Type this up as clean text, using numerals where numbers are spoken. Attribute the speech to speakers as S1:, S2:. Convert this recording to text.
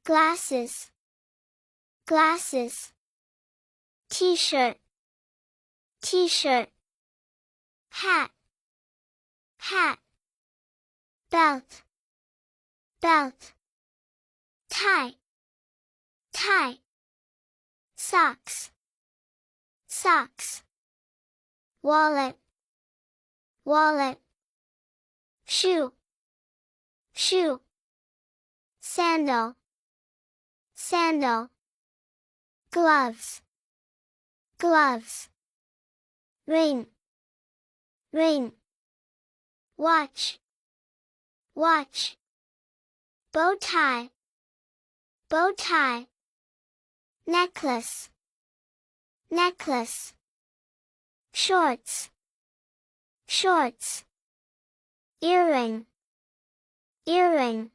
S1: glasses, glasses. T-shirt, t-shirt. Hat, hat. Belt, belt. Tie, tie. Socks, socks. Wallet, wallet. Shoe, shoe. Sandal, sandal. Gloves, gloves. Ring, ring. Watch, watch. Bow tie, bow tie. Necklace, necklace. Shorts, shorts. Earring, earring.